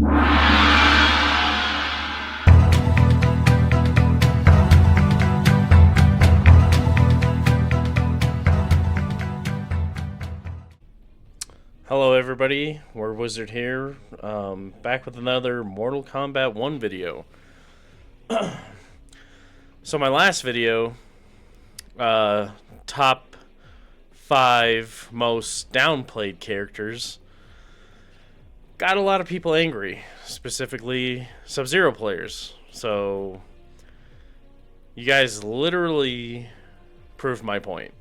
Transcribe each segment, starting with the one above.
Hello everybody, War Wizard here, back with another Mortal Kombat 1 video. So my last video, top 5 most downplayed characters, got a lot of people angry, specifically Subzero players. So you guys literally proved my point.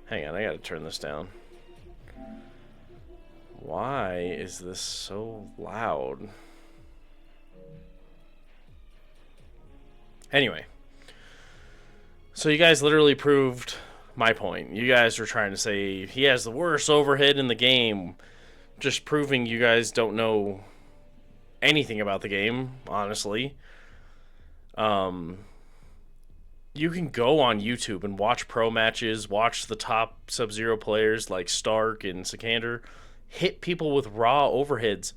Hang on, I gotta turn this down. Why is this so loud? Anyway, so you guys literally proved my point. You guys were trying to say he has the worst overhead in the game, just proving you guys don't know anything about the game, honestly. You can go on YouTube and watch pro matches, watch the top Sub-Zero players like Stark and Sikander hit people with raw overheads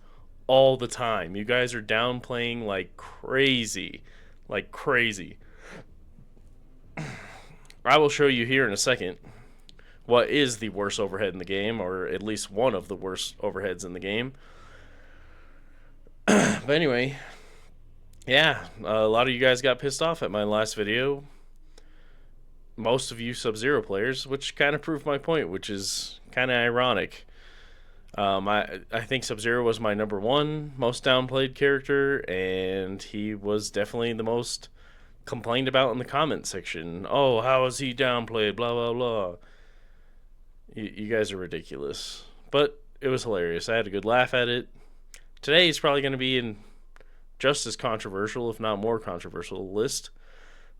all the time. You guys are downplaying like crazy. Like crazy. I will show you here in a second what is the worst overhead in the game, or at least one of the worst overheads in the game. But anyway, yeah, a lot of you guys got pissed off at my last video. Most of you Sub-Zero players, which kind of proved my point, which is kind of ironic. I think Subzero was my number 1 most downplayed character, and he was definitely the most complained about in the comment section. Oh, how is he downplayed? Blah, blah, blah. You guys are ridiculous. But it was hilarious. I had a good laugh at it. Today is probably going to be in just as controversial, if not more controversial, list.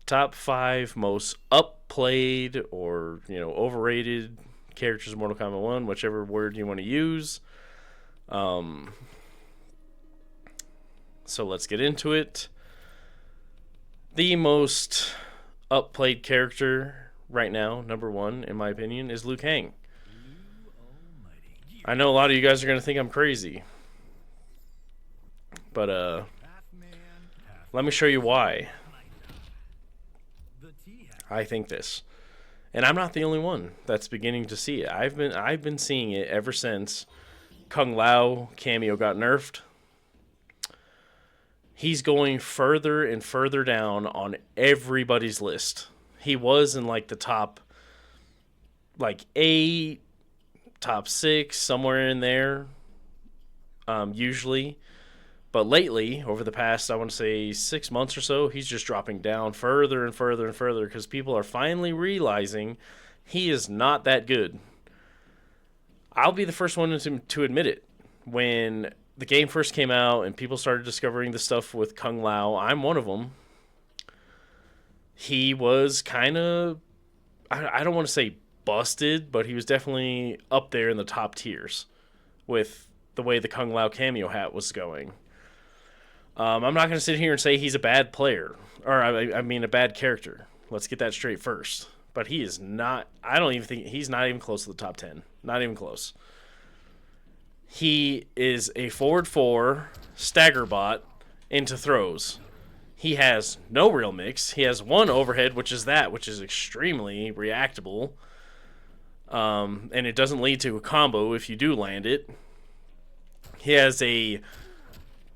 Top 5 most upplayed or, overrated characters in Mortal Kombat 1, whichever word you want to use. So let's get into it. The most upplayed character right now, number 1 in my opinion, is Liu Kang. I know a lot of you guys are going to think I'm crazy, but let me show you why I think this. And I'm not the only one that's beginning to see it. I've been seeing it ever since Kung Lao cameo got nerfed. He's going further and further down on everybody's list. He was in like the top 8, top 6, somewhere in there, usually. But lately, over the past, I want to say 6 months or so, he's just dropping down further and further and further because people are finally realizing he is not that good. I'll be the first one to admit it. When the game first came out and people started discovering the stuff with Kung Lao, I'm one of them. He was kind of, I don't want to say busted, but he was definitely up there in the top tiers with the way the Kung Lao cameo hat was going. I'm not going to sit here and say he's a bad player, or I mean a bad character. Let's get that straight first. But he is not, I don't even think, he's not even close to the top 10. Not even close. He is a forward 4 stagger bot into throws. He has no real mix. He has 1 overhead, which is extremely reactable. And it doesn't lead to a combo if you do land it. He has a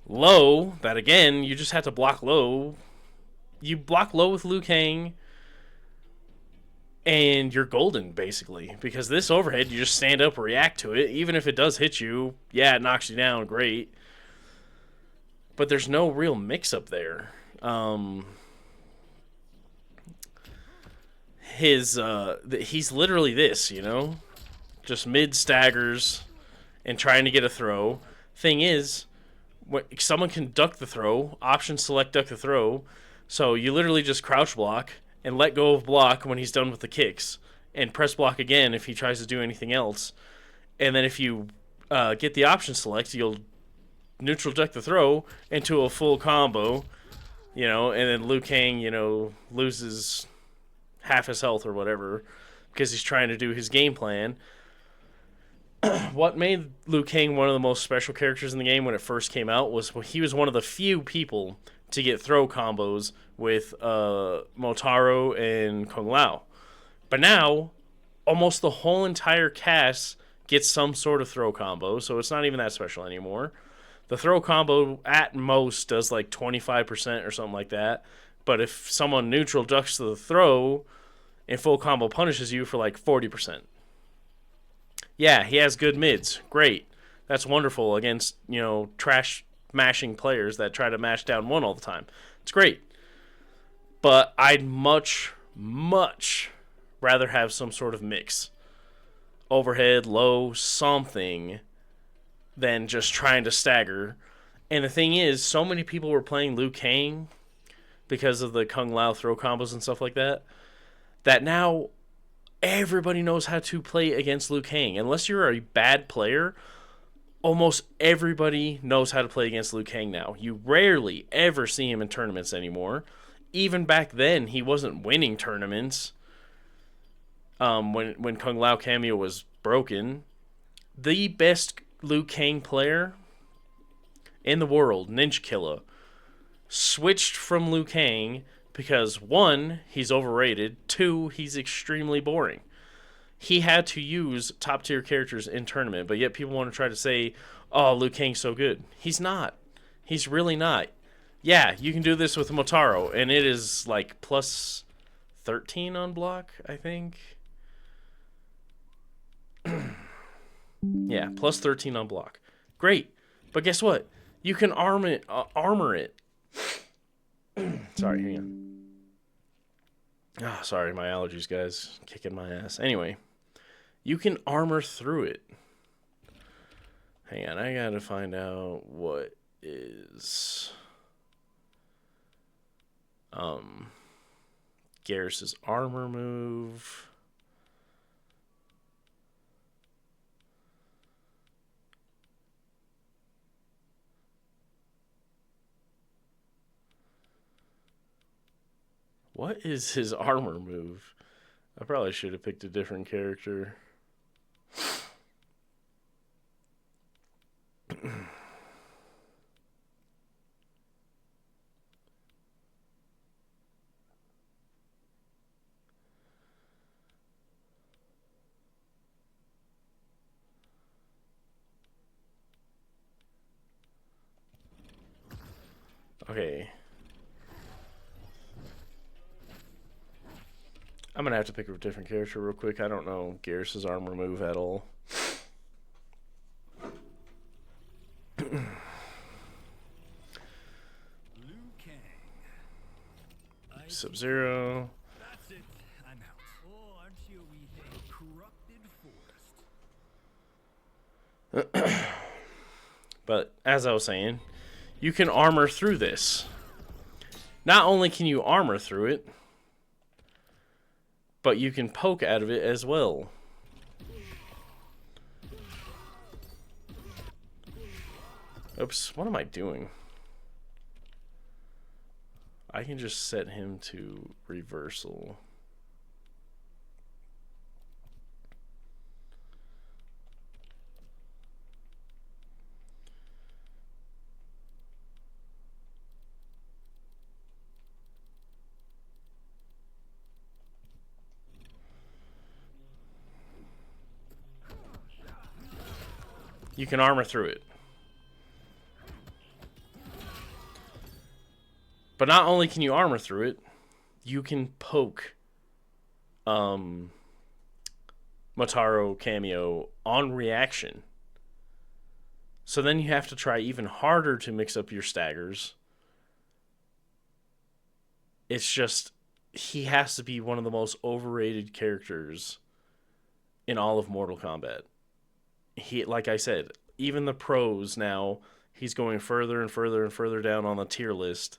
low that, again, you just have to block low. You block low with Liu Kang and you're golden, basically, because this overhead, you just stand up, react to it. Even if it does hit you, yeah, it knocks you down, great, but there's no real mix up there. He's literally this, just mid staggers and trying to get a throw. Thing is, someone can duck the throw, option select duck the throw, so you literally just crouch block and let go of block when he's done with the kicks, and press block again if he tries to do anything else. And then if you get the option select, you'll neutral duck the throw into a full combo, and then Liu Kang, loses half his health or whatever because he's trying to do his game plan. What made Liu Kang one of the most special characters in the game when it first came out was he was one of the few people to get throw combos with Motaro and Kung Lao. But now, almost the whole entire cast gets some sort of throw combo, so it's not even that special anymore. The throw combo at most does like 25% or something like that. But if someone neutral ducks to the throw and full combo punishes you for like 40%. Yeah, he has good mids. Great. That's wonderful against, trash mashing players that try to mash down one all the time. It's great. But I'd much, much rather have some sort of mix. Overhead, low, something than just trying to stagger. And the thing is, so many people were playing Liu Kang because of the Kung Lao throw combos and stuff like that, that now everybody knows how to play against Liu Kang. Unless you're a bad player, almost everybody knows how to play against Liu Kang now. You rarely ever see him in tournaments anymore. Even back then, he wasn't winning tournaments. When Kung Lao cameo was broken, the best Liu Kang player in the world, Ninja Killa, switched from Liu Kang because 1, he's overrated, 2, he's extremely boring. He had to use top tier characters in tournament, but yet people want to try to say, oh, Liu Kang's so good. He's not. He's really not. Yeah, you can do this with Motaro, and it is like plus 13 on block, I think. Yeah, plus 13 on block. Great. But guess what? You can armor it. Sorry, hang on. Oh, sorry, my allergies, guys. Kicking my ass. Anyway, you can armor through it. Hang on, I gotta find out what is Garrus's armor move. What is his armor move? I probably should have picked a different character. Okay. I'm gonna have to pick a different character real quick. I don't know Garrus's armor move at all. Subzero. That's it. I'm out. Oh, aren't you a wee thing? Corrupted forest. But as I was saying, you can armor through this. Not only can you armor through it, but you can poke out of it as well. Oops, what am I doing? I can just set him to reversal. You can armor through it. But not only can you armor through it, you can poke Motaro cameo on reaction. So then you have to try even harder to mix up your staggers. It's just, he has to be one of the most overrated characters in all of Mortal Kombat. He, like I said, even the pros now, he's going further and further and further down on the tier list.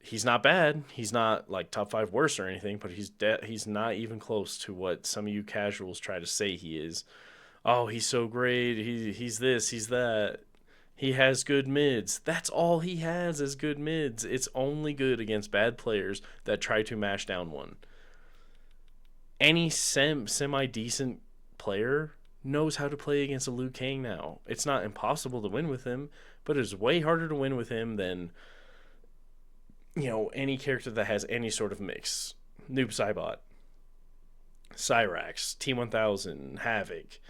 He's not bad. He's not like top 5 worst or anything, but he's not even close to what some of you casuals try to say he is. Oh, he's so great. He's this, he's that. He has good mids. That's all he has is good mids. It's only good against bad players that try to mash down one. Any semi-decent player knows how to play against a Liu Kang now. It's not impossible to win with him, but it's way harder to win with him than, any character that has any sort of mix. Noob Saibot, Cyrax, T1000, Havoc,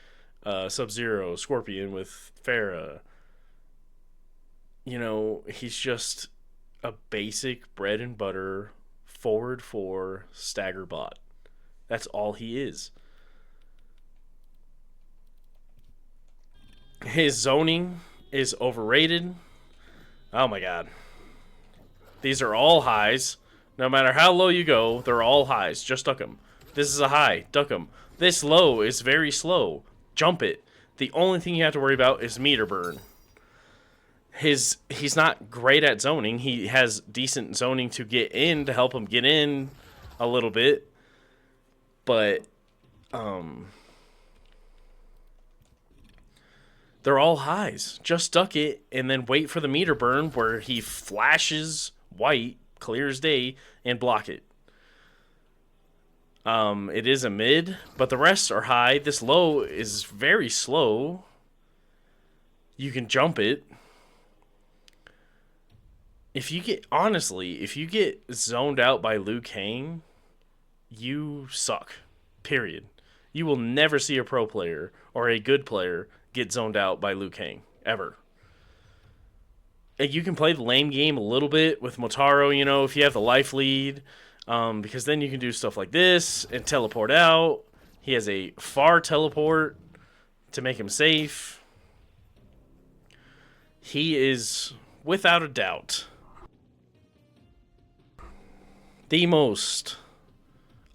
Subzero, Scorpion with Farah. He's just a basic bread and butter forward 4 stagger bot. That's all he is. His zoning is overrated. Oh my god. These are all highs. No matter how low you go, they're all highs. Just duck them. This is a high. Duck them. This low is very slow. Jump it. The only thing you have to worry about is meter burn. He's not great at zoning. He has decent zoning to get in to help him get in a little bit. But they're all highs. Just duck it and then wait for the meter burn where he flashes white, clear as day, and block it. It is a mid, but the rest are high. This low is very slow. You can jump it. If you get zoned out by Liu Kang, you suck. Period. You will never see a pro player or a good player get zoned out by Liu Kang. Ever. You can play the lame game a little bit with Motaro, if you have the life lead. Because then you can do stuff like this and teleport out. He has a far teleport to make him safe. He is, without a doubt, the most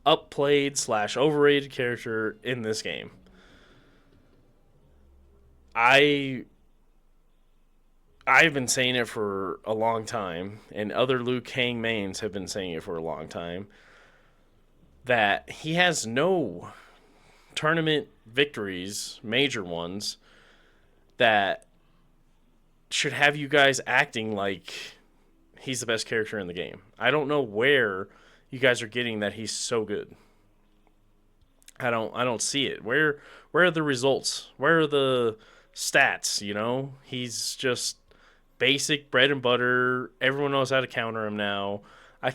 upplayed / overrated character in this game. I've been saying it for a long time, and other Liu Kang mains have been saying it for a long time, that he has no tournament victories, major ones, that should have you guys acting like he's the best character in the game. I don't know where you guys are getting that he's so good. I don't see it. Where are the results? Where are the stats, He's just basic bread and butter. Everyone knows how to counter him now. I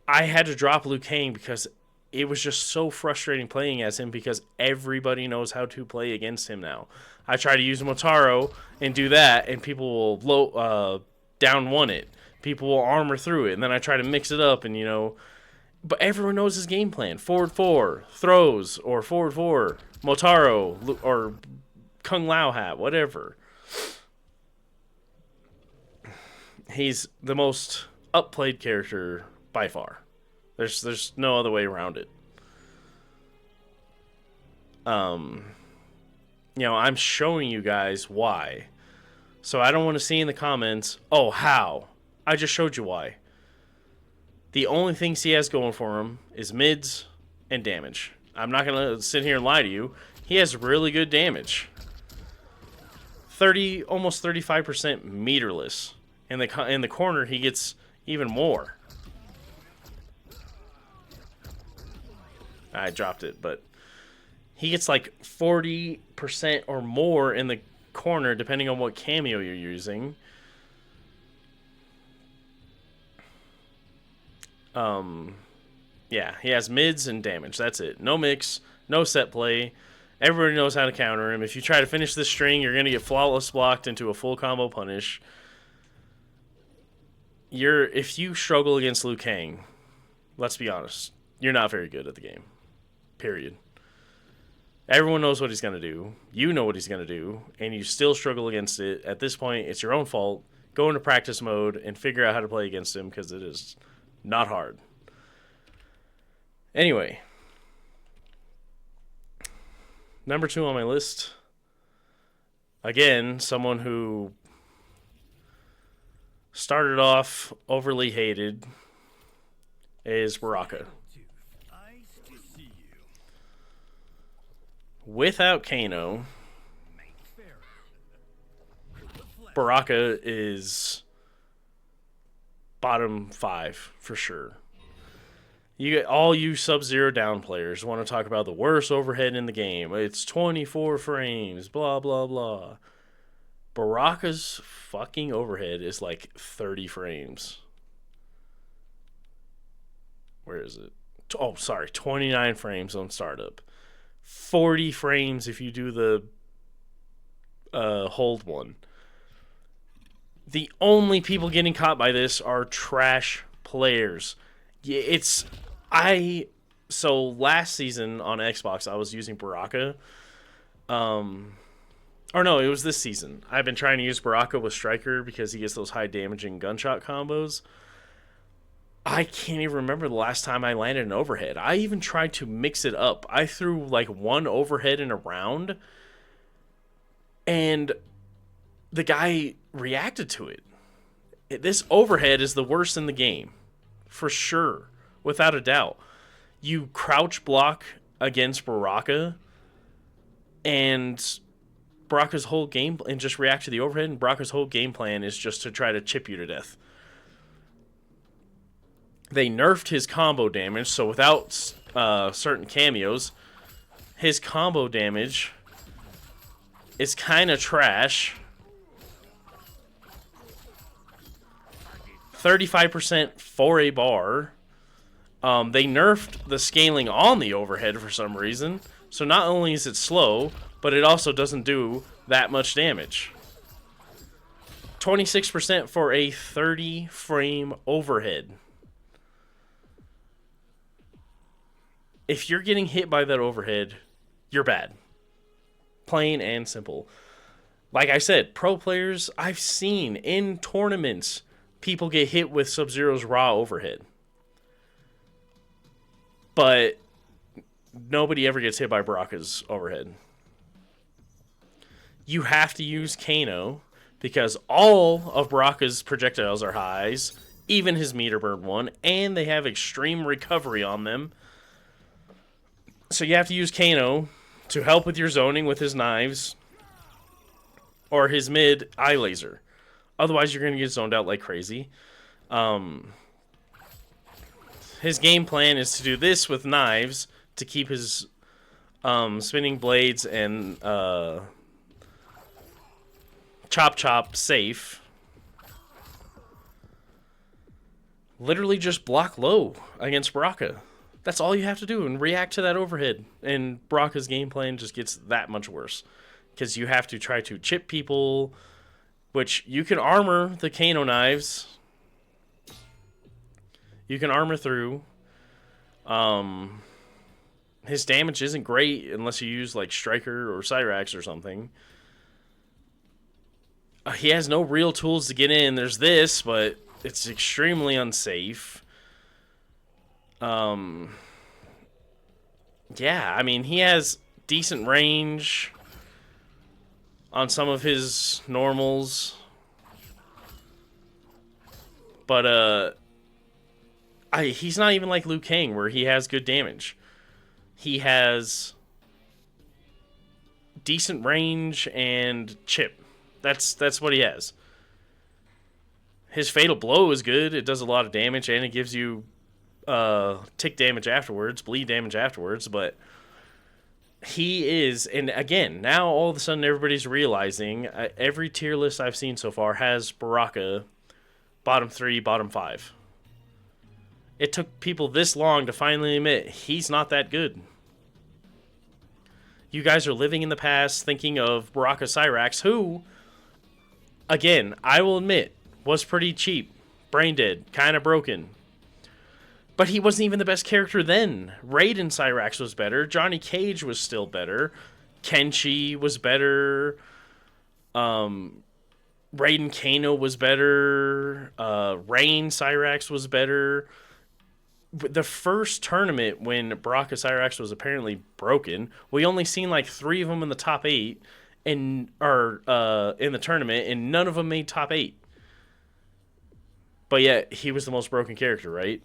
had to drop Liu Kang because it was just so frustrating playing as him because everybody knows how to play against him now. I try to use Motaro and do that, and people will down one it. People will armor through it, and then I try to mix it up, and but everyone knows his game plan. Forward 4, throws, or forward 4, Motaro, or Kung Lao hat, whatever. He's the most upplayed character by far. There's no other way around it. I'm showing you guys why. So I don't want to see in the comments, oh, how? I just showed you why. The only things he has going for him is mids and damage. I'm not going to sit here and lie to you. He has really good damage. Almost 35% meterless. In the corner, he gets even more. I dropped it, but he gets like 40% or more in the corner, depending on what cameo you're using. Yeah, he has mids and damage. That's it. No mix, no set play. Everybody knows how to counter him. If you try to finish this string, you're going to get flawless blocked into a full combo punish. If you struggle against Liu Kang, let's be honest, you're not very good at the game. Period. Everyone knows what he's going to do. You know what he's going to do, and you still struggle against it. At this point, it's your own fault. Go into practice mode and figure out how to play against him because it is not hard. Anyway, number 2 on my list. Again, someone who started off overly hated is Baraka. Without Kano, Baraka is bottom 5 for sure. You get all you Subzero down players want to talk about the worst overhead in the game. It's 24 frames, blah blah blah. Baraka's fucking overhead is like 30 frames. Where is it? Oh, sorry, 29 frames on startup. 40 frames if you do the hold one. The only people getting caught by this are trash players. It's I so last season on Xbox I was using Baraka. Or no, it was this season. I've been trying to use Baraka with Striker because he gets those high damaging gunshot combos. I can't even remember the last time I landed an overhead. I even tried to mix it up. I threw like one overhead in a round, and the guy reacted to it. This overhead is the worst in the game, for sure, without a doubt. You crouch block against Baraka, and Baraka's whole game and just react to the overhead. And Baraka's whole game plan is just to try to chip you to death. They nerfed his combo damage, so without certain cameos, his combo damage is kind of trash. 35% for a bar. They nerfed the scaling on the overhead for some reason, so not only is it slow, but it also doesn't do that much damage. 26% for a 30 frame overhead. If you're getting hit by that overhead, you're bad. Plain and simple. Like I said, pro players, I've seen in tournaments, people get hit with Sub-Zero's raw overhead. But nobody ever gets hit by Baraka's overhead. You have to use Kano because all of Baraka's projectiles are highs, even his meter burn one, and they have extreme recovery on them. So you have to use Kano to help with your zoning with his knives or his mid eye laser. Otherwise, you're going to get zoned out like crazy. His game plan is to do this with knives to keep his spinning blades and chop safe. Literally just block low against Baraka. That's all you have to do and react to that overhead. And Baraka's game plan just gets that much worse. Because you have to try to chip people, which you can armor the Kano knives. You can armor through. His damage isn't great unless you use like Striker or Cyrax or something. He has no real tools to get in. There's this, but it's extremely unsafe. Yeah, I mean, he has decent range on some of his normals. But, he's not even like Liu Kang, where he has good damage. He has decent range and chip. That's what he has. His Fatal Blow is good. It does a lot of damage, and it gives you tick damage afterwards, bleed damage afterwards, but he is, and again, now all of a sudden everybody's realizing, every tier list I've seen so far has Baraka bottom 3, bottom 5. It took people this long to finally admit he's not that good. You guys are living in the past thinking of Baraka Cyrax, who, again, I will admit, was pretty cheap, brain dead, kind of broken. But he wasn't even the best character then. Raiden Cyrax was better. Johnny Cage was still better. Kenshi was better. Raiden Kano was better. Rain Cyrax was better. The first tournament when Baraka Cyrax was apparently broken, we only seen like 3 of them in the top 8 in the tournament, and none of them made top 8. But yet, he was the most broken character, right?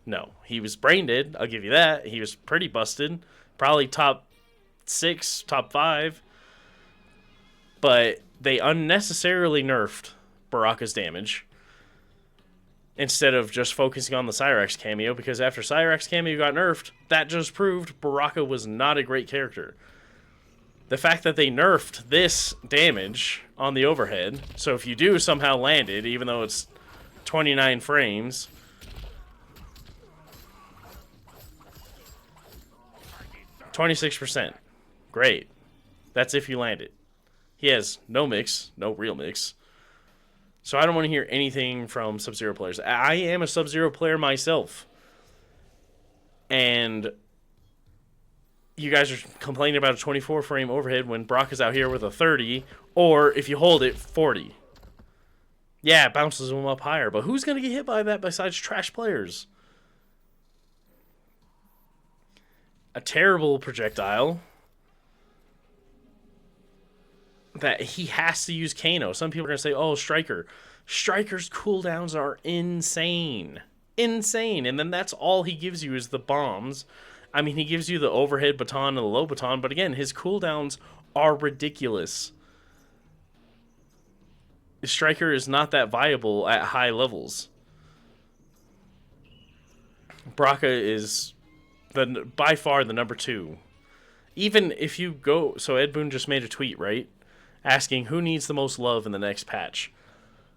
No. He was brain dead, I'll give you that. He was pretty busted. Probably top 6, top 5. But they unnecessarily nerfed Baraka's damage. instead of just focusing on the Cyrax cameo, because after Cyrax cameo got nerfed, that just proved Baraka was not a great character. The fact that they nerfed this damage on the overhead, so if you do somehow land it, even though it's 29 frames, %, great. That's if you land it. He has no mix, no real mix. So I don't want to hear anything from Subzero players. I am a Subzero player myself. And you guys are complaining about a 24 frame overhead when Baraka's out here with a 30, or if you hold it, 40. Yeah, it bounces them up higher, but who's going to get hit by that besides trash players? A terrible projectile that he has to use Kano. Some people are going to say, oh, Striker. Striker's cooldowns are insane. Insane. And then that's all he gives you is the bombs. I mean, he gives you the overhead baton and the low baton, but again, his cooldowns are ridiculous. Striker is not that viable at high levels. Baraka is by far the number 2. Even if you go... So Ed Boon just made a tweet, right? Asking who needs the most love in the next patch.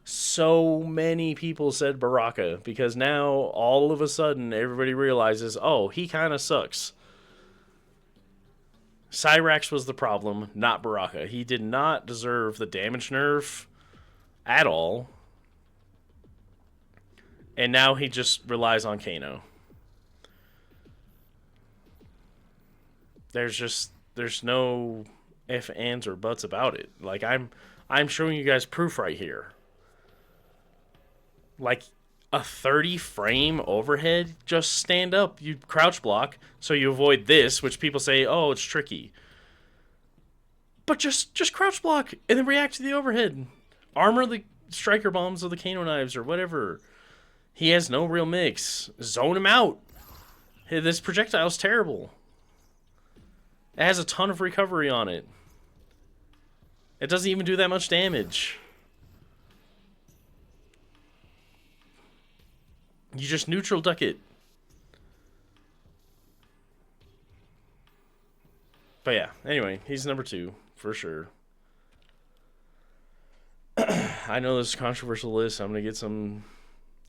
So many people said Baraka, because now all of a sudden everybody realizes, oh, he kind of sucks. Cyrax was the problem, not Baraka. He did not deserve the damage nerf at all. And now he just relies on Kano. There's no ifs, ands, or buts about it. Like, I'm showing you guys proof right here. Like, a 30 frame overhead, just stand up. You crouch block, so you avoid this, which people say, oh, it's tricky. But just crouch block, and then react to the overhead. Armor the striker bombs or the Kano knives or whatever. He has no real mix. Zone him out. Hey, this projectile's terrible. It has a ton of recovery on it. It doesn't even do that much damage. You just neutral duck it. But yeah, anyway, he's number 2, for sure. I know this is a controversial list. I'm going to get some,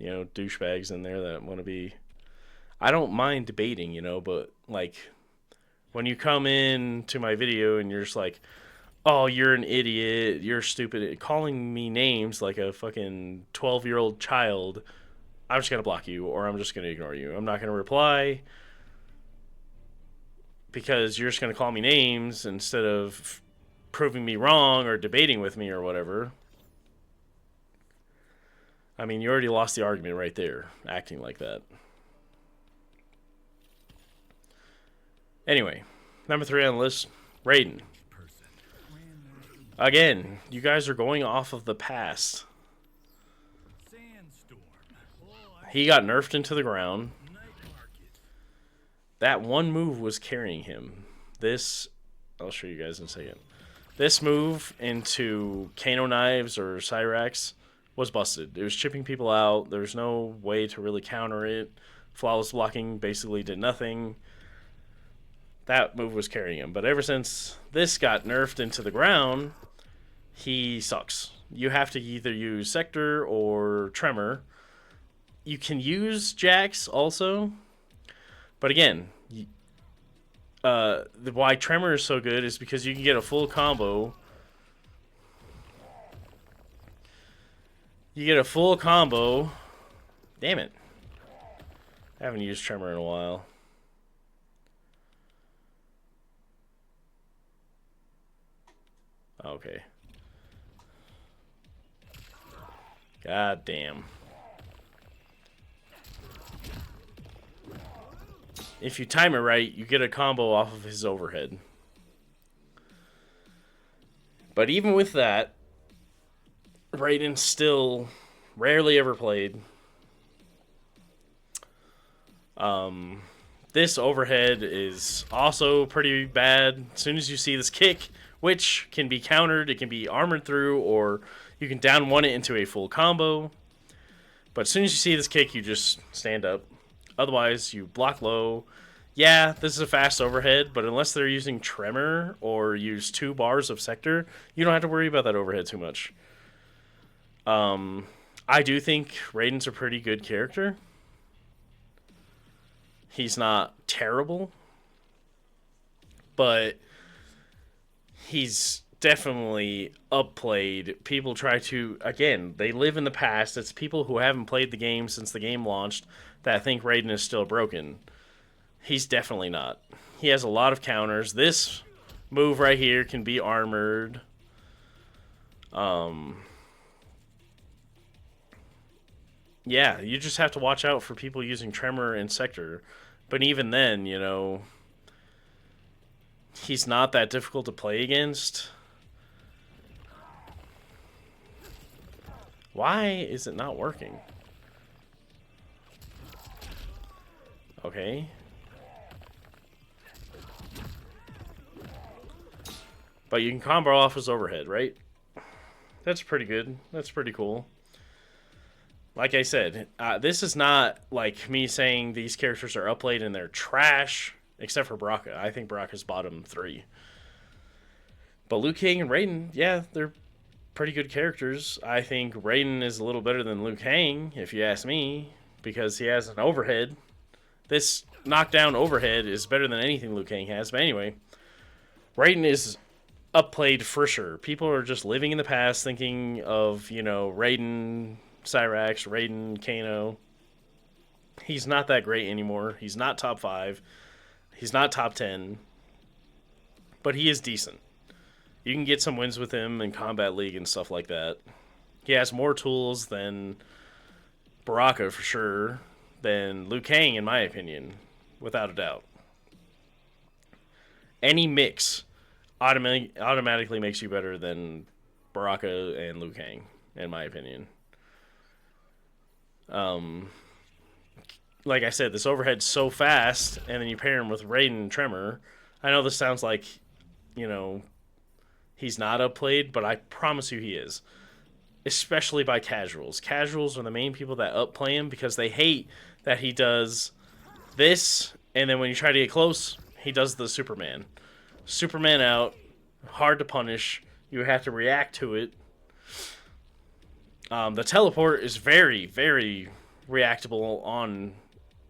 douchebags in there that want to be... I don't mind debating, but, like, when you come in to my video and you're just like, oh, you're an idiot, you're stupid, calling me names like a fucking 12-year-old child, I'm just going to block you, or I'm just going to ignore you. I'm not going to reply because you're just going to call me names instead of proving me wrong or debating with me or whatever. I mean, you already lost the argument right there, acting like that. Anyway, number 3 on the list, Raiden. Again, you guys are going off of the past. He got nerfed into the ground. That one move was carrying him. This, I'll show you guys in a second. This move into Kano knives or Cyrax was busted. It was chipping people out. There was no way to really counter it. Flawless blocking basically did nothing. That move was carrying him. But ever since this got nerfed into the ground, he sucks. You have to either use Sector or Tremor. You can use Jax also, but again, why Tremor is so good is because you can get a full combo. You get a full combo. Damn it. I haven't used Tremor in a while. Okay. God damn. If you time it right, you get a combo off of his overhead. But even with that, Raiden still rarely ever played. This overhead is also pretty bad. As soon as you see this kick, which can be countered, it can be armored through, or you can down one it into a full combo. But as soon as you see this kick, you just stand up. Otherwise, you block low. Yeah, this is a fast overhead, but unless they're using Tremor or use 2 bars of Sector, you don't have to worry about that overhead too much. I do think Raiden's a pretty good character. He's not terrible, but he's definitely upplayed. People try to, again, they live in the past. It's people who haven't played the game since the game launched that think Raiden is still broken. He's definitely not. He has a lot of counters. This move right here can be armored. Yeah, you just have to watch out for people using Tremor and Sector. But even then, you know, he's not that difficult to play against. Why is it not working? Okay. But you can combo off his overhead, right? That's pretty good. That's pretty cool. Like I said, this is not like me saying these characters are upplayed and they're trash, except for Baraka. I think Baraka's bottom 3. But Liu Kang and Raiden, yeah, they're pretty good characters. I think Raiden is a little better than Liu Kang, if you ask me, because he has an overhead. This knockdown overhead is better than anything Liu Kang has. But anyway, Raiden is upplayed for sure. People are just living in the past thinking of, you know, Raiden, Cyrax, Raiden, Kano. He's not that great anymore. He's not top 5. He's not top 10. But he is decent. You can get some wins with him in Combat League and stuff like that. He has more tools than Baraka for sure, than Liu Kang in my opinion, without a doubt. Any mix automatically makes you better than Baraka and Liu Kang, in my opinion. Like I said, this overhead's so fast, and then you pair him with Raiden and Tremor. I know this sounds like, you know, he's not upplayed, but I promise you he is. Especially by casuals. Casuals are the main people that upplay him because they hate that he does this, and then when you try to get close, he does the Superman. Superman out, hard to punish. You have to react to it. The teleport is very, very reactable on,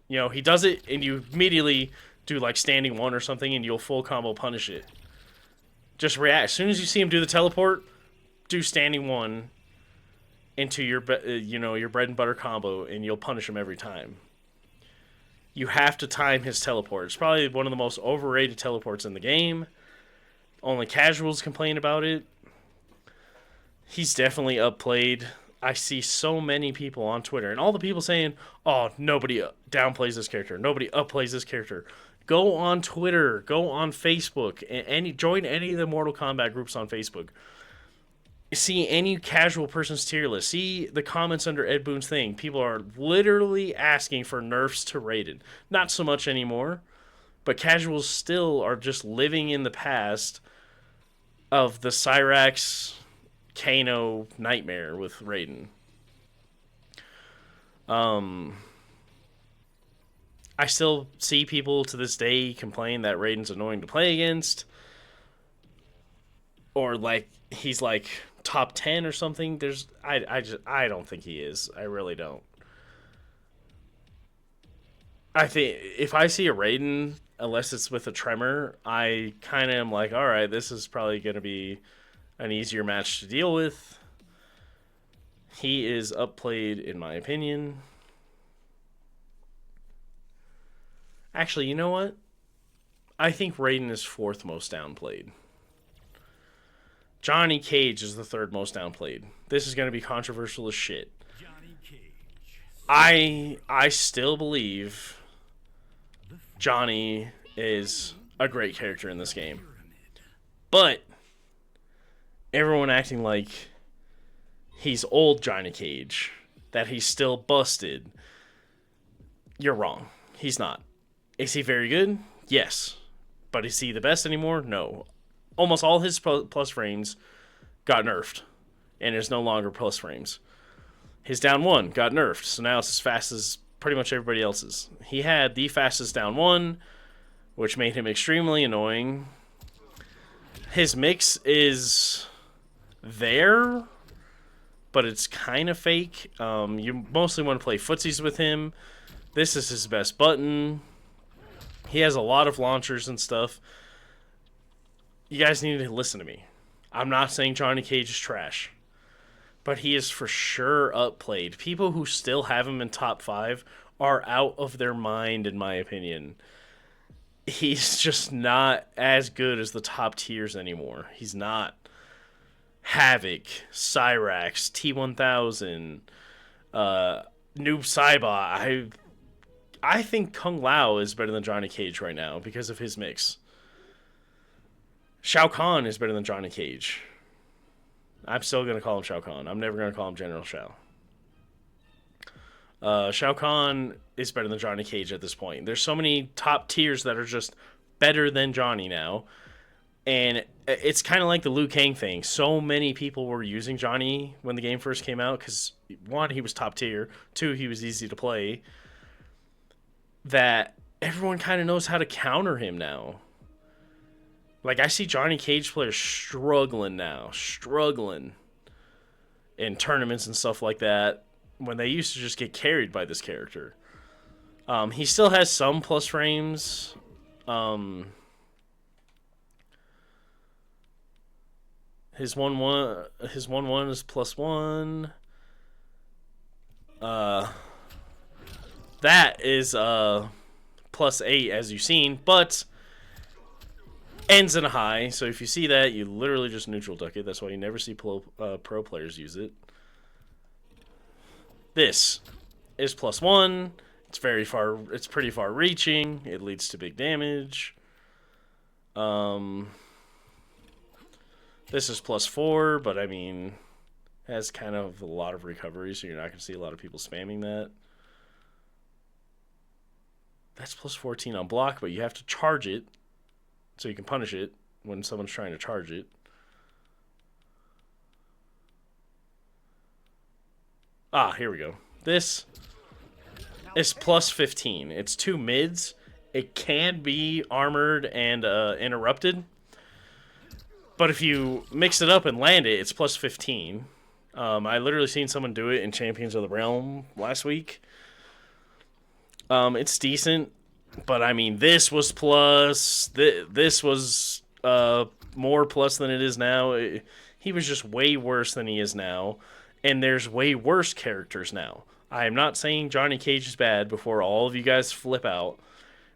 you know, he does it and you immediately do like standing 1 or something and you'll full combo punish it. Just react. As soon as you see him do the teleport, do standing 1 into your, you know, your bread and butter combo and you'll punish him every time. You have to time his teleport. It's probably one of the most overrated teleports in the game. Only casuals complain about it. He's definitely upplayed. I see so many people on Twitter and all the people saying, oh, nobody downplays this character. Nobody upplays this character. Go on Twitter. Go on Facebook. And join any of the Mortal Kombat groups on Facebook. See any casual person's tier list. See the comments under Ed Boon's thing. People are literally asking for nerfs to Raiden. Not so much anymore. But casuals still are just living in the past of the Cyrax Kano nightmare with Raiden. I still see people to this day complain that Raiden's annoying to play against. Or like he's like top 10 or something. I don't think he is. I really don't. I think if I see a Raiden, unless it's with a Tremor, I kind of am like, all right, this is probably going to be an easier match to deal with. He is upplayed, in my opinion. Actually, you know what? I think Raiden is 4th most downplayed. Johnny Cage is the 3rd most downplayed. This is going to be controversial as shit. Johnny Cage. I still believe Johnny is a great character in this game. But everyone acting like he's old Johnny Cage, that he's still busted. You're wrong. He's not. Is he very good? Yes. But is he the best anymore? No. Almost all his plus frames got nerfed and is no longer plus frames. His down one got nerfed, so now it's as fast as pretty much everybody else's. He had the fastest down one, which made him extremely annoying. His mix is there, but it's kind of fake. You mostly want to play footsies with him. This is his best button. He has a lot of launchers and stuff. You guys need to listen to me. I'm not saying Johnny Cage is trash, but he is for sure upplayed. People who still have him in top 5 are out of their mind, in my opinion. He's just not as good as the top tiers anymore. He's not. Havoc, Cyrax, T1000, Noob Saibot. I think Kung Lao is better than Johnny Cage right now because of his mix. Shao Kahn is better than Johnny Cage. I'm still going to call him Shao Kahn. I'm never going to call him General Shao. Shao Kahn is better than Johnny Cage at this point. There's so many top tiers that are just better than Johnny now. And it's kind of like the Liu Kang thing. So many people were using Johnny when the game first came out because, one, he was top tier. Two, he was easy to play. That everyone kind of knows how to counter him now. Like, I see Johnny Cage players struggling now. Struggling in tournaments and stuff like that when they used to just get carried by this character. He still has some plus frames. His 1-1 is +1. That is +8 as you've seen, but ends in a high. So if you see that, you literally just neutral duck it. That's why you never see pro players use it. This is +1. It's very far. It's pretty far reaching. It leads to big damage. This is +4, but I mean, has kind of a lot of recovery, so you're not going to see a lot of people spamming that. That's +14 on block, but you have to charge it so you can punish it when someone's trying to charge it. Ah, here we go. This is +15. It's 2 mids. It can be armored and interrupted. But if you mix it up and land it, it's +15. I literally seen someone do it in Champions of the Realm last week. It's decent, but I mean, this was plus. This was more plus than it is now. He was just way worse than he is now, and there's way worse characters now. I am not saying Johnny Cage is bad before all of you guys flip out,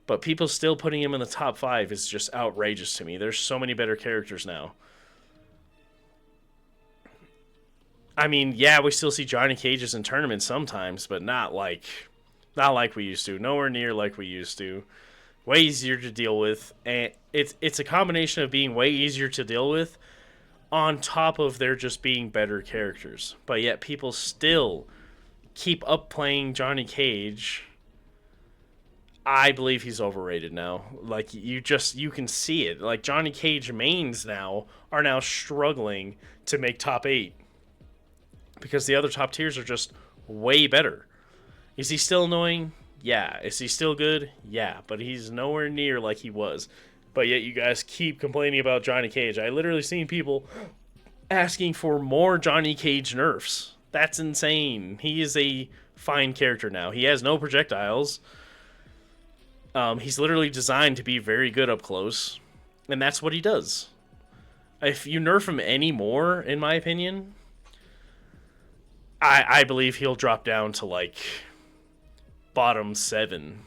but people still putting him in the top 5 is just outrageous to me. There's so many better characters now. I mean, yeah, we still see Johnny Cages in tournaments sometimes, but not like we used to. Nowhere near like we used to. Way easier to deal with, and it's a combination of being way easier to deal with on top of there just being better characters. But yet people still keep up playing Johnny Cage. I believe he's overrated now. Like, you can see it. Like, Johnny Cage mains now are now struggling to make top 8 because the other top tiers are just way better. Is he still annoying? Yeah. Is he still good? Yeah. But he's nowhere near like he was. But yet you guys keep complaining about Johnny Cage. I literally seen people asking for more Johnny Cage nerfs. That's insane. He is a fine character now. He has no projectiles. He's literally designed to be very good up close. And that's what he does. If you nerf him any more, in my opinion, I believe he'll drop down to like bottom 7.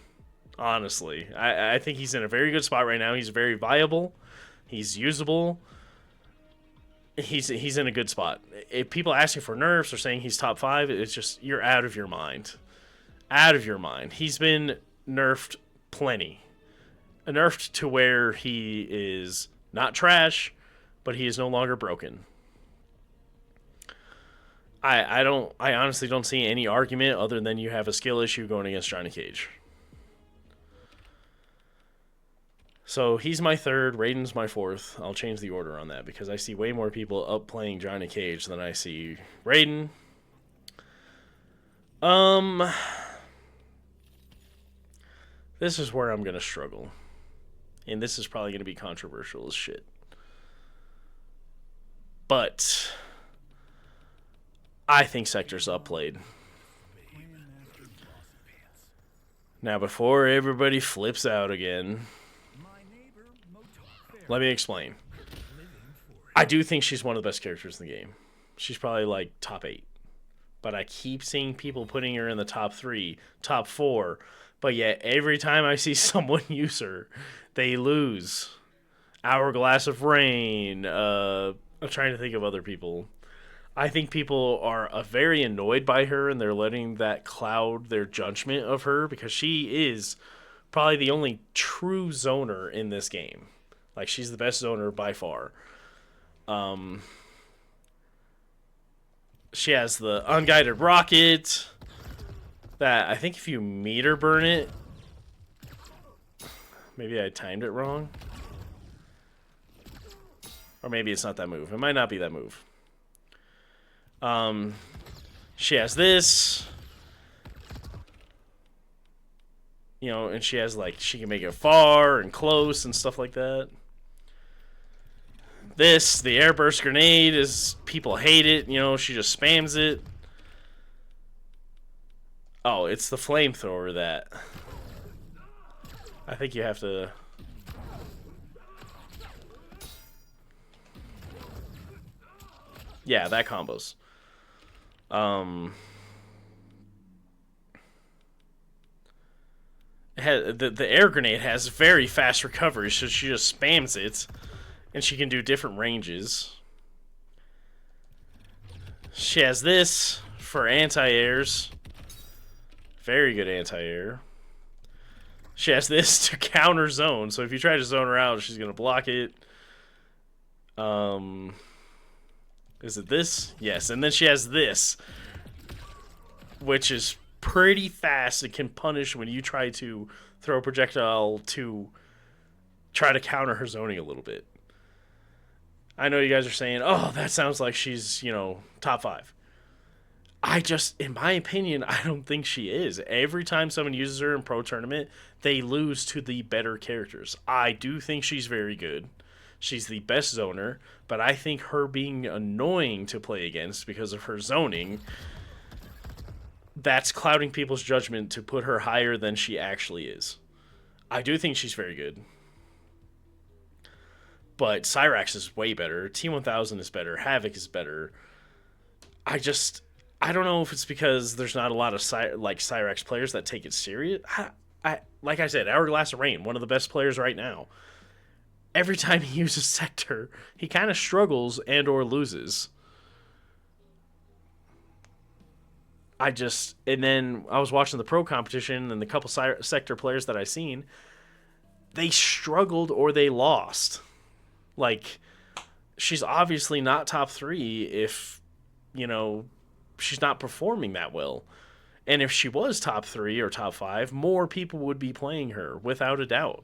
Honestly, I think he's in a very good spot right now. He's very viable. He's usable. He's in a good spot. If people asking for nerfs or saying he's top 5, it's just, you're out of your mind. Out of your mind. He's been nerfed plenty. Nerfed to where he is not trash, but he is no longer broken. I honestly don't see any argument other than you have a skill issue going against Johnny Cage. So he's my 3rd, Raiden's my 4th. I'll change the order on that because I see way more people up playing Johnny Cage than I see Raiden. Um, this is where I'm gonna struggle, and this is probably gonna be controversial as shit. But I think Sector's upplayed. Now, before everybody flips out again, let me explain. I do think she's one of the best characters in the game. She's probably like top 8. But I keep seeing people putting her in the top 3, top 4. But yet, every time I see someone use her, they lose. Hourglass of Rain. I'm trying to think of other people. I think people are very annoyed by her, and they're letting that cloud their judgment of her because she is probably the only true zoner in this game. Like, she's the best zoner by far. She has the unguided rocket that I think if you meter burn it, maybe I timed it wrong. Or maybe it's not that move. It might not be that move. She has this. You know, and she has like, she can make it far and close and stuff like that. This, the airburst grenade, is, people hate it. You know, she just spams it. Oh, it's the flamethrower that I think you have to. Yeah, that combos. The air grenade has very fast recovery, so she just spams it, and she can do different ranges. She has this for anti-airs. Very good anti-air. She has this to counter zone, so if you try to zone her out, she's going to block it. Is it this? Yes, and then she has this, which is pretty fast. It can punish when you try to throw a projectile to try to counter her zoning a little bit. I know you guys are saying, oh, that sounds like she's, you know, top 5. I just, in my opinion, I don't think she is. Every time someone uses her in Pro Tournament, they lose to the better characters. I do think she's very good. She's the best zoner, but I think her being annoying to play against because of her zoning, that's clouding people's judgment to put her higher than she actually is. I do think she's very good. But Cyrax is way better. T1000 is better. Havoc is better. I don't know if it's because there's not a lot of Cyrax players that take it serious. Like I said, Hourglass of Rain, one of the best players right now. Every time he uses Sector, he kind of struggles and or loses. And then I was watching the pro competition, and the couple Sector players that I seen, they struggled or they lost. Like, she's obviously not top 3 if, you know, she's not performing that well. And if she was top 3 or top 5, more people would be playing her, without a doubt.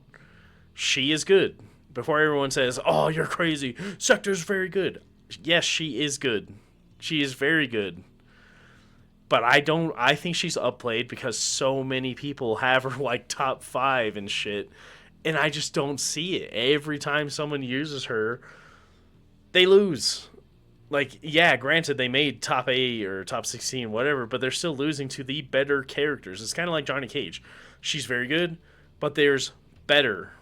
She is good. Before everyone says, oh, you're crazy, Sector's very good. Yes, she is good. She is very good. But I think she's upplayed because so many people have her like top 5 and shit. And I just don't see it. Every time someone uses her, they lose. Like, yeah, granted, they made top 8 or top 16, whatever, but they're still losing to the better characters. It's kind of like Johnny Cage. She's very good, but there's better.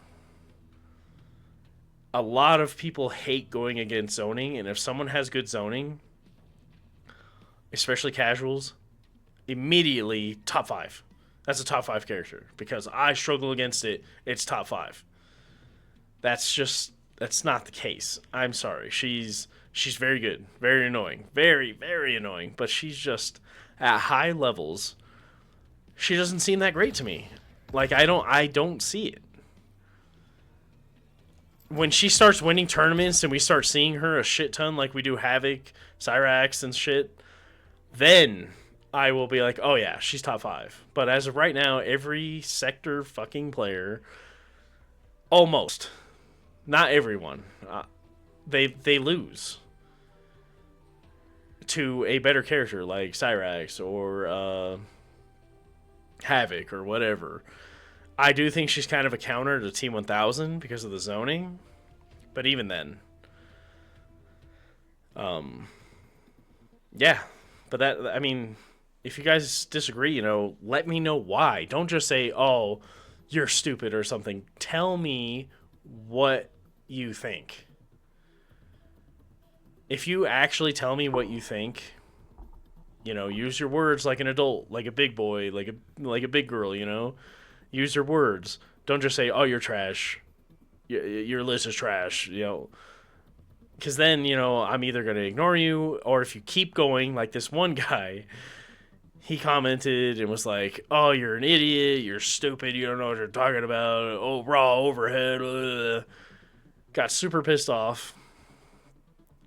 A lot of people hate going against zoning, and if someone has good zoning, especially casuals, immediately top 5. That's a top 5 character. Because I struggle against it, it's top 5. That's not the case. I'm sorry. She's very good. Very annoying. Very, very annoying. But she's just, at high levels, she doesn't seem that great to me. Like, I don't see it. When she starts winning tournaments and we start seeing her a shit ton like we do Havoc, Cyrax, and shit, then I will be like, oh yeah, she's top 5. But as of right now, every Sector fucking player, almost, not everyone, they lose to a better character like Cyrax or Havoc or whatever. I do think she's kind of a counter to Team 1000 because of the zoning, but even then, yeah. But that, I mean, if you guys disagree, let me know why. Don't just say, "Oh, you're stupid" or something. Tell me what you think. If you actually tell me what you think, use your words like an adult, like a big boy, like a big girl, Use your words. Don't just say, "Oh, you're trash. Your list is trash," Because then, I'm either going to ignore you, or if you keep going, like this one guy, he commented and was like, "Oh, you're an idiot. You're stupid. You don't know what you're talking about. Oh, raw overhead." Ugh. Got super pissed off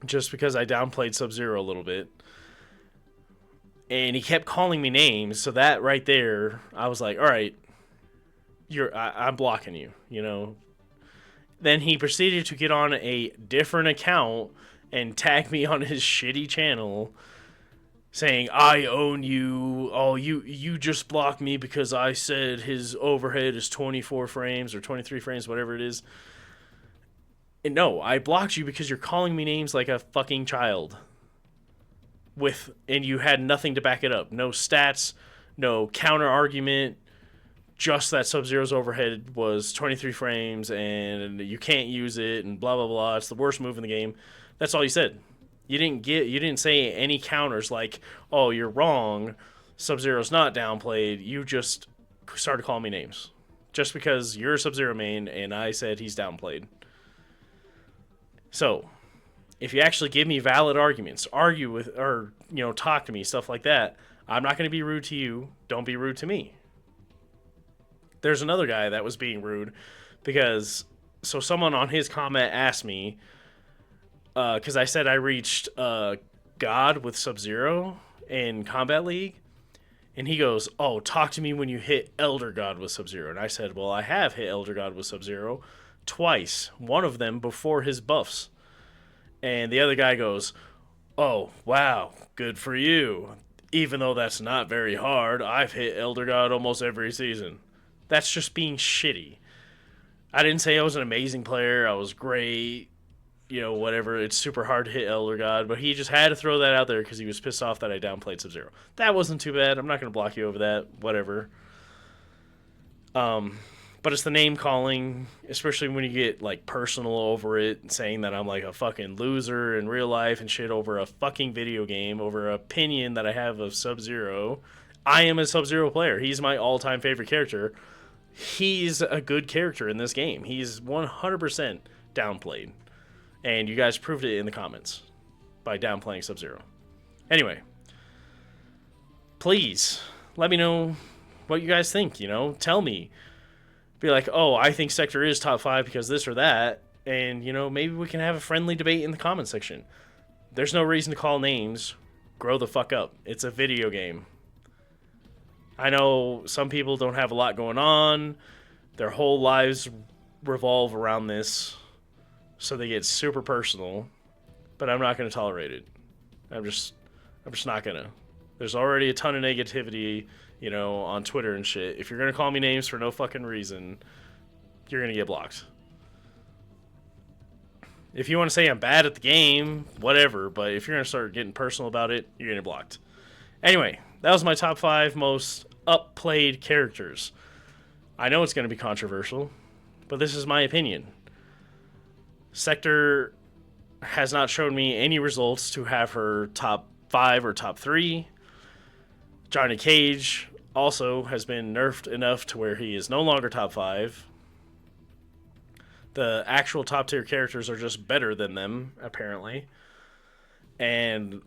just because I downplayed Subzero a little bit. And he kept calling me names, so that right there, I was like, all right, I'm blocking you, Then he proceeded to get on a different account and tag me on his shitty channel saying, "I own you. Oh, you just blocked me because I said his overhead is 24 frames or 23 frames, whatever it is." And no, I blocked you because you're calling me names like a fucking child. And you had nothing to back it up. No stats, no counter argument, just that Sub-Zero's overhead was 23 frames and you can't use it and blah blah blah. It's the worst move in the game. That's all you said. You didn't say any counters like, "Oh, you're wrong. Sub-Zero's not downplayed." You just started calling me names. Just because you're a Sub-Zero main and I said he's downplayed. So, if you actually give me valid arguments, argue with, or, talk to me, stuff like that, I'm not going to be rude to you. Don't be rude to me. There's another guy that was being rude because, so someone on his comment asked me, because I said I reached God with Sub-Zero in Combat League, and he goes, "Oh, talk to me when you hit Elder God with Sub-Zero." And I said, "Well, I have hit Elder God with Sub-Zero twice, one of them before his buffs." And the other guy goes, "Oh, wow, good for you. Even though that's not very hard, I've hit Elder God almost every season." That's just being shitty. I didn't say I was an amazing player. I was great. Whatever. It's super hard to hit Elder God, but he just had to throw that out there because he was pissed off that I downplayed Sub-Zero. That wasn't too bad. I'm not going to block you over that. Whatever. But it's the name calling, especially when you get like personal over it, saying that I'm like a fucking loser in real life and shit over a fucking video game, over an opinion that I have of Sub-Zero. I am a Sub-Zero player. He's my all-time favorite character. He's a good character in this game. He's 100% downplayed. And you guys proved it in the comments by downplaying Sub-Zero. Anyway, please let me know what you guys think, Tell me. Be like, "Oh, I think Sector is top 5 because this or that." And, maybe we can have a friendly debate in the comment section. There's no reason to call names. Grow the fuck up. It's a video game. I know some people don't have a lot going on. Their whole lives revolve around this. So they get super personal. But I'm not going to tolerate it. I'm just not going to. There's already a ton of negativity, on Twitter and shit. If you're going to call me names for no fucking reason, you're going to get blocked. If you want to say I'm bad at the game, whatever. But if you're going to start getting personal about it, you're going to get blocked. Anyway, that was my top 5 most up-played characters. I know it's going to be controversial, but this is my opinion. Sector has not shown me any results to have her top 5 or top 3. Johnny Cage also has been nerfed enough to where he is no longer top 5. The actual top tier characters are just better than them, apparently. And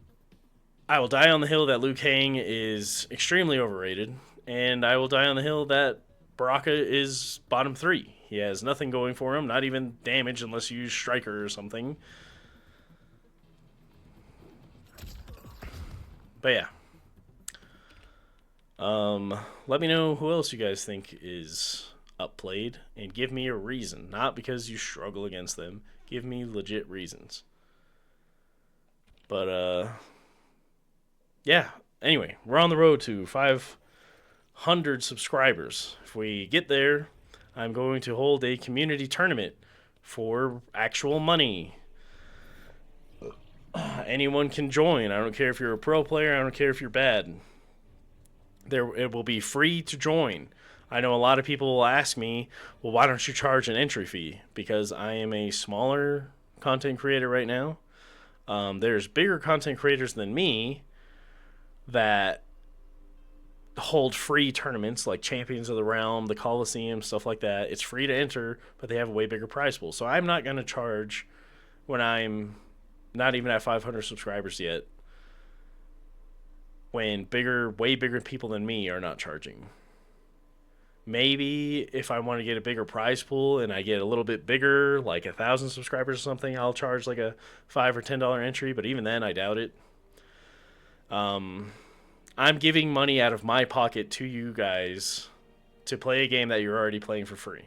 I will die on the hill that Liu Kang is extremely overrated. And I will die on the hill that Baraka is bottom 3. He has nothing going for him, not even damage unless you use Striker or something. But yeah. Let me know who else you guys think is upplayed, and give me a reason. Not because you struggle against them. Give me legit reasons. But, yeah. Anyway, we're on the road to 500 subscribers. If we get there, I'm going to hold a community tournament for actual money. Anyone can join. I don't care if you're a pro player. I don't care if you're bad. It will be free to join. I know a lot of people will ask me, well, why don't you charge an entry fee? Because I am a smaller content creator right now. There's bigger content creators than me that hold free tournaments like Champions of the Realm, the Coliseum, stuff like that. It's free to enter, but they have a way bigger prize pool. So I'm not going to charge when I'm not even at 500 subscribers yet, when way bigger people than me are not charging. Maybe if I want to get a bigger prize pool and I get a little bit bigger, like 1,000 subscribers or something, I'll charge like a $5 or $10 entry. But even then, I doubt it. I'm giving money out of my pocket to you guys to play a game that you're already playing for free.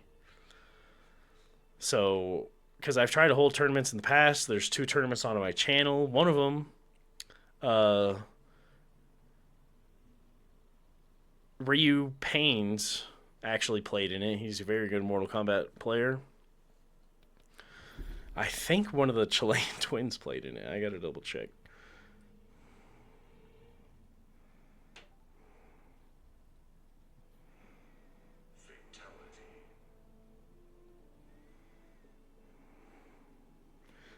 So, because I've tried to hold tournaments in the past, there's 2 tournaments on my channel. One of them, Ryu Paines actually played in it. He's a very good Mortal Kombat player. I think one of the Chilean twins played in it. I gotta double check.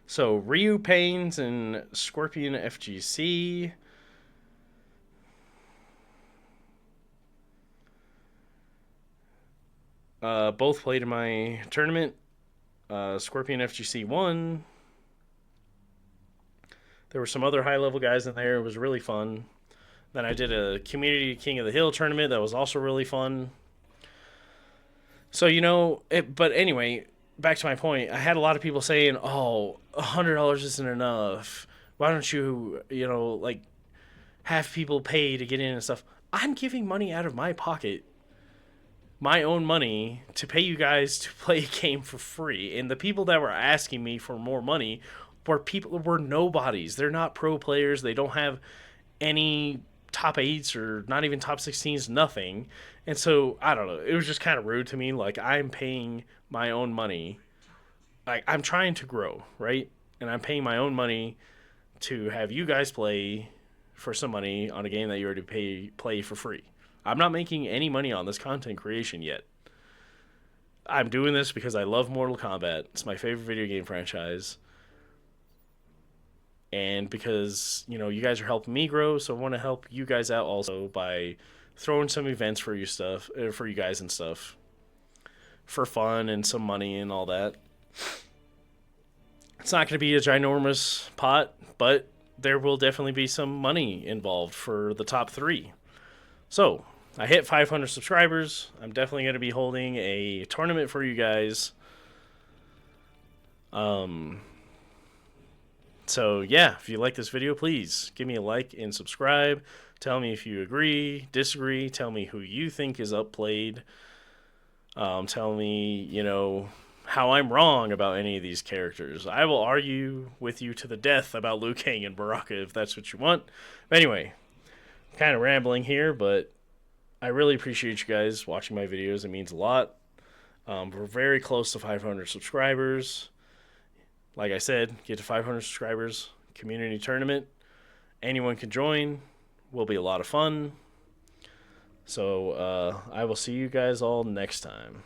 So Ryu Paines and Scorpion FGC. Both played in my tournament. Scorpion FGC won. There were some other high level guys in there. It was really fun. Then I did a Community King of the Hill tournament that was also really fun. So, but anyway, back to my point. I had a lot of people saying, oh, $100 isn't enough. Why don't you, like, have people pay to get in and stuff? I'm giving money out of my pocket, my own money, to pay you guys to play a game for free. And the people that were asking me for more money were nobodies. They're not pro players. They don't have any top 8s or not even top 16s, nothing. And so, I don't know. It was just kind of rude to me. Like, I'm paying my own money. Like, I'm trying to grow, right? And I'm paying my own money to have you guys play for some money on a game that you already play for free. I'm not making any money on this content creation yet. I'm doing this because I love Mortal Kombat. It's my favorite video game franchise. And because, you guys are helping me grow, so I want to help you guys out also by throwing some events for you guys and stuff. For fun and some money and all that. It's not going to be a ginormous pot, but there will definitely be some money involved for the top 3. So, I hit 500 subscribers. I'm definitely going to be holding a tournament for you guys. So, yeah, if you like this video, please give me a like and subscribe. Tell me if you agree, disagree. Tell me who you think is upplayed. Tell me, how I'm wrong about any of these characters. I will argue with you to the death about Liu Kang and Baraka if that's what you want. But anyway, kind of rambling here, but I really appreciate you guys watching my videos. It means a lot. We're very close to 500 subscribers. Like I said, get to 500 subscribers, community tournament. Anyone can join. Will be a lot of fun. So I will see you guys all next time.